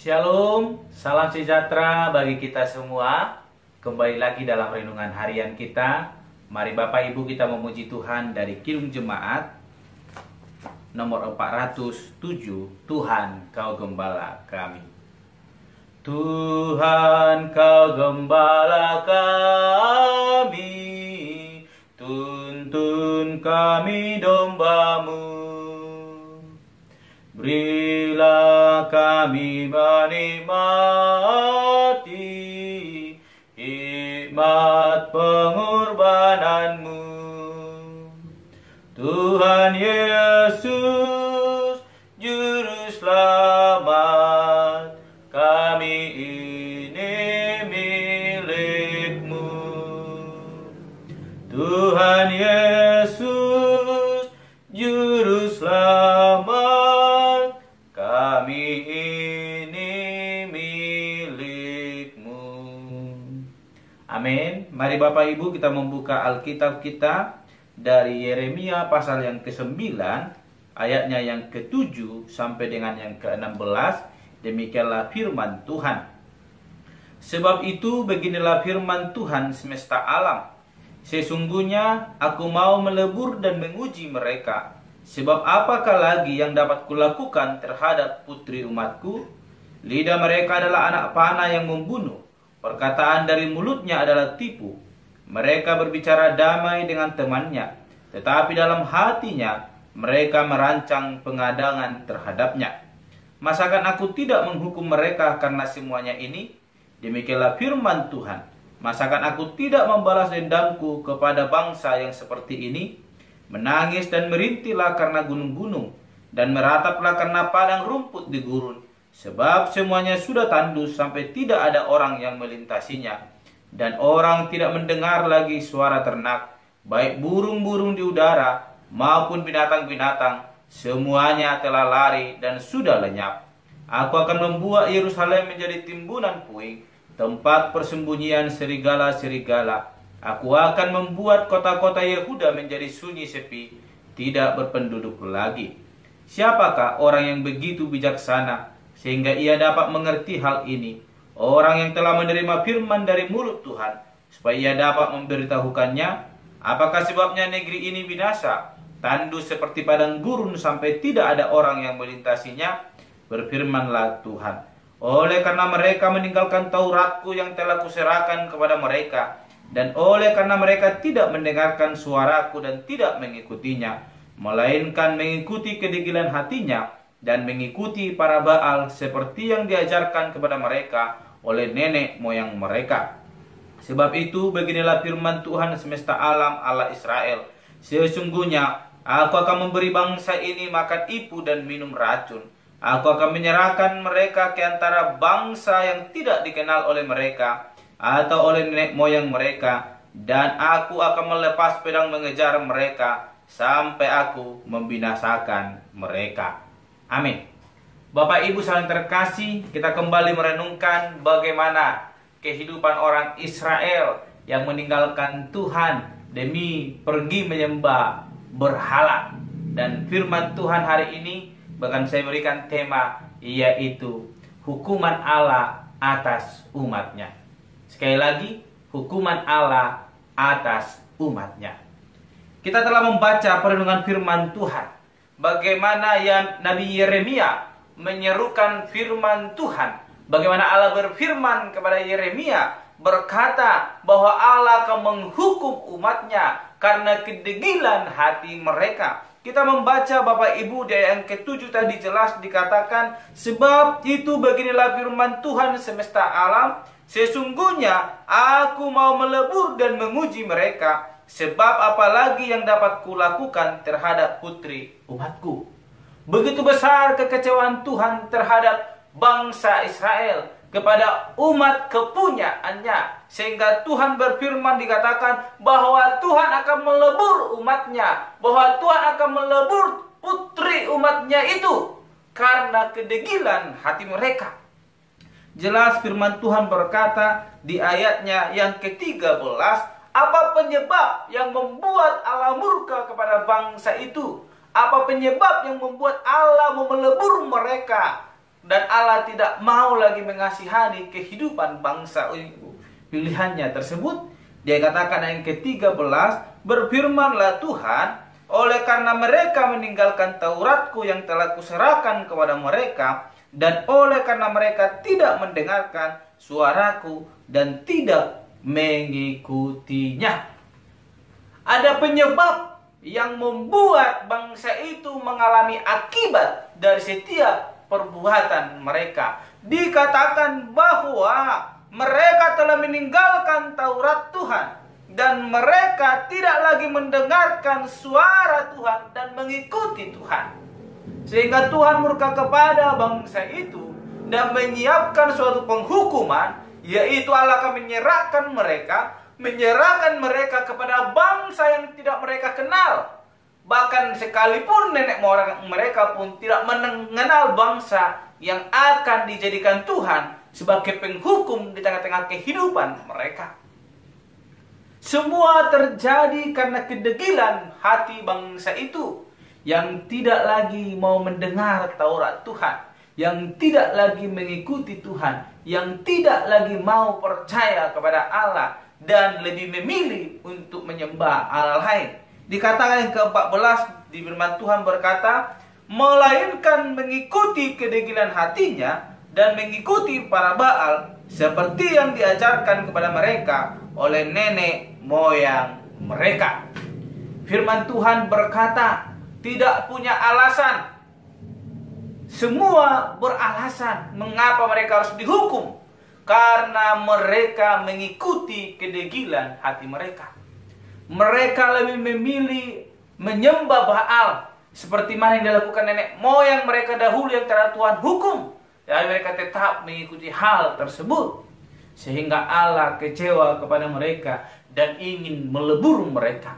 Shalom, salam sejahtera bagi kita semua. Kembali lagi dalam renungan harian kita. Mari Bapak Ibu kita memuji Tuhan dari Kidung Jemaat nomor 407. Tuhan Kau Gembala kami. Tuhan Kau Gembala kami, tuntun kami domba-Mu. Berilah kami menikmati hikmat pengorbanan-Mu. Tuhan Yesus, Juru Selamat, kami ini milik-Mu. Tuhan Yesus, Juru Selamat, kami ini milik-Mu. Amin. Mari Bapak Ibu kita membuka Alkitab kita dari Yeremia pasal yang ke-9, ayatnya yang ke-7 sampai dengan yang ke-16. Demikianlah firman Tuhan. Sebab itu beginilah firman Tuhan semesta alam. Sesungguhnya aku mau melebur dan menguji mereka. Sebab apakah lagi yang dapat kulakukan terhadap putri umatku? Lidah mereka adalah anak panah yang membunuh. Perkataan dari mulutnya adalah tipu. Mereka berbicara damai dengan temannya, tetapi dalam hatinya mereka merancang pengadangan terhadapnya. Masakan aku tidak menghukum mereka karena semuanya ini? Demikianlah firman Tuhan. Masakan aku tidak membalas dendamku kepada bangsa yang seperti ini? Menangis dan merintihlah karena gunung-gunung, dan merataplah karena padang rumput di gurun. Sebab semuanya sudah tandus sampai tidak ada orang yang melintasinya. Dan orang tidak mendengar lagi suara ternak, baik burung-burung di udara maupun binatang-binatang. Semuanya telah lari dan sudah lenyap. Aku akan membuat Yerusalem menjadi timbunan puing, tempat persembunyian serigala-serigala. Aku akan membuat kota-kota Yehuda menjadi sunyi sepi, tidak berpenduduk lagi. Siapakah orang yang begitu bijaksana sehingga ia dapat mengerti hal ini? Orang yang telah menerima firman dari mulut Tuhan, supaya ia dapat memberitahukannya. Apakah sebabnya negeri ini binasa, tandus seperti padang gurun sampai tidak ada orang yang melintasinya? Berfirmanlah Tuhan. Oleh karena mereka meninggalkan Tauratku yang telah kuserahkan kepada mereka, dan oleh karena mereka tidak mendengarkan suaraku dan tidak mengikutinya, melainkan mengikuti kedegilan hatinya dan mengikuti para Baal seperti yang diajarkan kepada mereka oleh nenek moyang mereka. Sebab itu beginilah firman Tuhan semesta alam, Allah Israel. Sesungguhnya aku akan memberi bangsa ini makan ipu dan minum racun. Aku akan menyerahkan mereka ke antara bangsa yang tidak dikenal oleh mereka atau oleh nenek moyang mereka, dan aku akan melepas pedang mengejar mereka sampai aku membinasakan mereka. Amin. Bapak Ibu saling terkasih, kita kembali merenungkan bagaimana kehidupan orang Israel yang meninggalkan Tuhan demi pergi menyembah berhala. Dan firman Tuhan hari ini bahkan saya berikan tema, yaitu hukuman Allah atas umatnya. Sekali lagi, hukuman Allah atas umatnya. Kita telah membaca perenungan firman Tuhan, bagaimana yang Nabi Yeremia menyerukan firman Tuhan. Bagaimana Allah berfirman kepada Yeremia, berkata bahwa Allah akan menghukum umatnya karena kedegilan hati mereka. Kita membaca Bapak Ibu di ayat yang ke-7 tadi jelas dikatakan, sebab itu beginilah firman Tuhan semesta alam. Sesungguhnya aku mau melebur dan menguji mereka. Sebab apalagi yang dapat kulakukan terhadap putri umatku. Begitu besar kekecewaan Tuhan terhadap bangsa Israel, kepada umat kepunyaannya, sehingga Tuhan berfirman dikatakan bahwa Tuhan akan melebur umatnya, bahwa Tuhan akan melebur putri umatnya itu karena kedegilan hati mereka. Jelas firman Tuhan berkata di ayatnya yang ke-13, apa penyebab yang membuat Allah murka kepada bangsa itu? Apa penyebab yang membuat Allah melebur mereka dan Allah tidak mau lagi mengasihani kehidupan bangsa pilihannya tersebut. Dia katakan yang ke-13, berfirmanlah Tuhan, oleh karena mereka meninggalkan Tauratku yang telah kuserahkan kepada mereka, dan oleh karena mereka tidak mendengarkan suaraku dan tidak mengikutinya. Ada penyebab yang membuat bangsa itu mengalami akibat dari setiap perbuatan mereka. Dikatakan bahwa mereka telah meninggalkan Taurat Tuhan dan mereka tidak lagi mendengarkan suara Tuhan dan mengikuti Tuhan. Sehingga Tuhan murka kepada bangsa itu dan menyiapkan suatu penghukuman, yaitu Allah akan menyerahkan mereka kepada bangsa yang tidak mereka kenal. Bahkan sekalipun nenek moyang mereka pun tidak mengenal bangsa yang akan dijadikan Tuhan sebagai penghukum di tengah-tengah kehidupan mereka. Semua terjadi karena kedegilan hati bangsa itu yang tidak lagi mau mendengar Taurat Tuhan, yang tidak lagi mengikuti Tuhan, yang tidak lagi mau percaya kepada Allah dan lebih memilih untuk menyembah Allah lain. Dikatakan yang ke-14 di firman Tuhan berkata, melainkan mengikuti kedegilan hatinya dan mengikuti para Baal seperti yang diajarkan kepada mereka oleh nenek moyang mereka. Firman Tuhan berkata, tidak punya alasan. Semua beralasan mengapa mereka harus dihukum, karena mereka mengikuti kedegilan hati mereka. Mereka lebih memilih menyembah Baal seperti mana yang dilakukan nenek moyang mereka dahulu yang telah Tuhan hukum. Dan mereka tetap mengikuti hal tersebut, sehingga Allah kecewa kepada mereka dan ingin melebur mereka.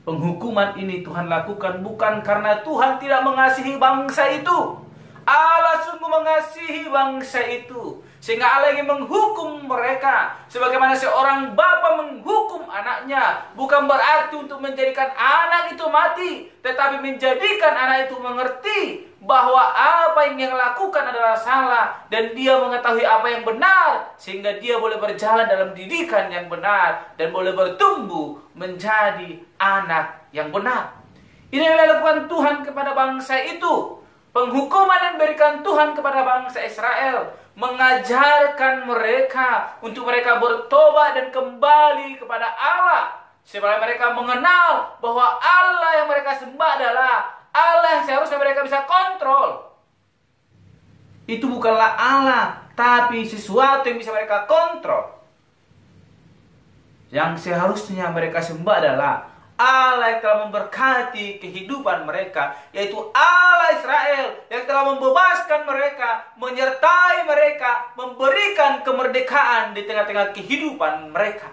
Penghukuman ini Tuhan lakukan bukan karena Tuhan tidak mengasihi bangsa itu. Allah sungguh mengasihi bangsa itu, sehingga Allah ingin menghukum mereka. Sebagaimana seorang bapa menghukum anaknya, bukan berarti untuk menjadikan anak itu mati, tetapi menjadikan anak itu mengerti bahwa apa yang dia lakukan adalah salah, dan dia mengetahui apa yang benar, sehingga dia boleh berjalan dalam didikan yang benar dan boleh bertumbuh menjadi anak yang benar. Ini yang dilakukan Tuhan kepada bangsa itu. Penghukuman yang diberikan Tuhan kepada bangsa Israel, mengajarkan mereka untuk mereka bertobat dan kembali kepada Allah, supaya mereka mengenal bahwa Allah yang mereka sembah adalah Allah yang seharusnya mereka bisa kontrol. Itu bukanlah Allah, tapi sesuatu yang bisa mereka kontrol. Yang seharusnya mereka sembah adalah Allah yang telah memberkati kehidupan mereka, yaitu Allah Israel yang telah membebaskan mereka, menyertai mereka, memberikan kemerdekaan di tengah-tengah kehidupan mereka.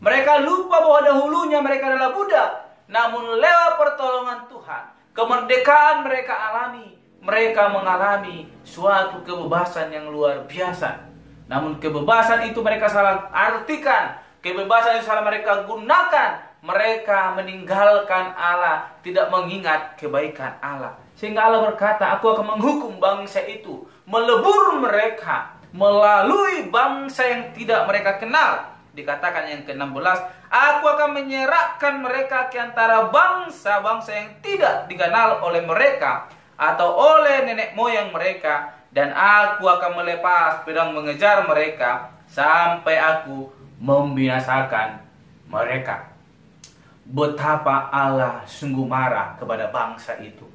Mereka lupa bahwa dahulunya mereka adalah budak, namun lewat pertolongan Tuhan, kemerdekaan mereka alami. Mereka mengalami suatu kebebasan yang luar biasa. Namun kebebasan itu mereka salah artikan, kebebasan itu salah mereka gunakan. Mereka meninggalkan Allah, tidak mengingat kebaikan Allah. Sehingga Allah berkata, aku akan menghukum bangsa itu, melebur mereka melalui bangsa yang tidak mereka kenal. Dikatakan yang ke-16, aku akan menyerahkan mereka ke antara bangsa-bangsa yang tidak dikenal oleh mereka atau oleh nenek moyang mereka, dan aku akan melepas pedang mengejar mereka sampai aku membinasakan mereka. Betapa Allah sungguh marah kepada bangsa itu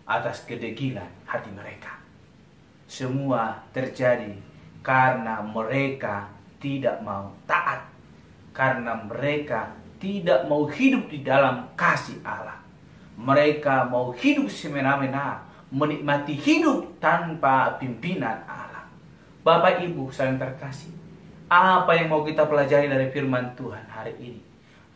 atas kedegilan hati mereka. Semua terjadi karena mereka tidak mau taat, karena mereka tidak mau hidup di dalam kasih Allah. Mereka mau hidup semena-mena, menikmati hidup tanpa pimpinan Allah. Bapak Ibu saling terkasih, apa yang mau kita pelajari dari firman Tuhan hari ini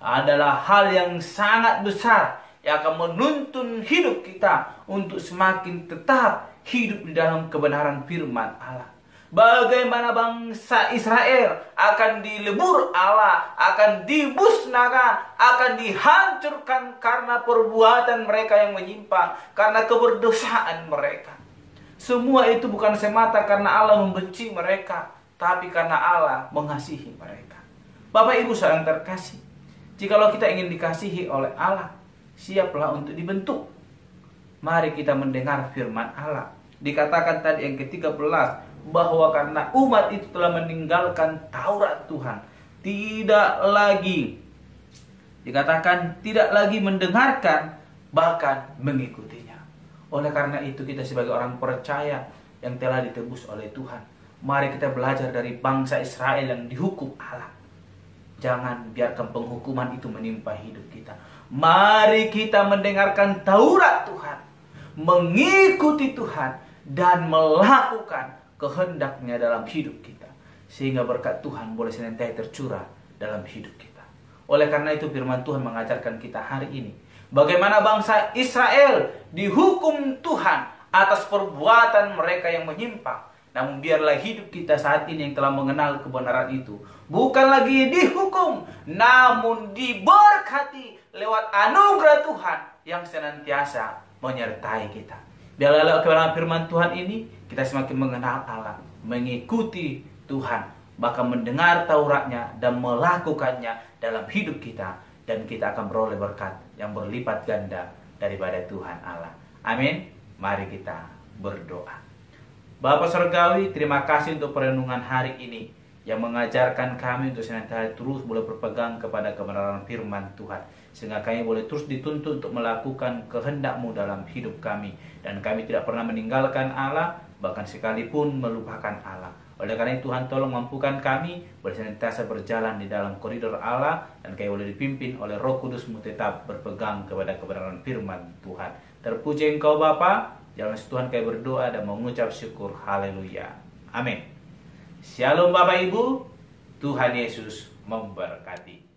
adalah hal yang sangat besar yang akan menuntun hidup kita untuk semakin tetap hidup di dalam kebenaran firman Allah. Bagaimana bangsa Israel akan dilebur Allah, akan dibusnakan, akan dihancurkan karena perbuatan mereka yang menyimpang, karena keberdosaan mereka. Semua itu bukan semata karena Allah membenci mereka, tapi karena Allah mengasihi mereka. Bapak Ibu saudara yang terkasih, jikalau kita ingin dikasihi oleh Allah, siaplah untuk dibentuk. Mari kita mendengar firman Allah. Dikatakan tadi yang ke-13 bahwa karena umat itu telah meninggalkan Taurat Tuhan, tidak lagi dikatakan tidak lagi mendengarkan, bahkan mengikutinya. Oleh karena itu kita sebagai orang percaya yang telah ditebus oleh Tuhan, mari kita belajar dari bangsa Israel yang dihukum Allah. Jangan biarkan penghukuman itu menimpa hidup kita. Mari kita mendengarkan Taurat Tuhan, mengikuti Tuhan, dan melakukan kehendaknya dalam hidup kita, sehingga berkat Tuhan boleh senantiasa tercurah dalam hidup kita. Oleh karena itu firman Tuhan mengajarkan kita hari ini bagaimana bangsa Israel dihukum Tuhan atas perbuatan mereka yang menyimpang. Namun biarlah hidup kita saat ini yang telah mengenal kebenaran itu bukan lagi dihukum, namun diberkati lewat anugerah Tuhan yang senantiasa menyertai kita. Biarlah lewat kebenaran firman Tuhan ini kita semakin mengenal Allah, mengikuti Tuhan, bahkan mendengar Tauratnya dan melakukannya dalam hidup kita, dan kita akan beroleh berkat yang berlipat ganda daripada Tuhan Allah. Amin. Mari kita berdoa. Bapa Surgawi, terima kasih untuk perenungan hari ini yang mengajarkan kami untuk senantiasa terus boleh berpegang kepada kebenaran firman Tuhan, sehingga kami boleh terus dituntut untuk melakukan kehendak-Mu dalam hidup kami, dan kami tidak pernah meninggalkan Allah, bahkan sekalipun melupakan Allah. Oleh karena itu Tuhan, tolong mampukan kami boleh senantiasa berjalan di dalam koridor Allah, dan kami boleh dipimpin oleh Roh Kudus-Mu tetap berpegang kepada kebenaran firman Tuhan. Terpuji Engkau Bapa. Dalam Tuhan kami berdoa dan mengucap syukur. Haleluya. Amin. Shalom Bapak Ibu. Tuhan Yesus memberkati.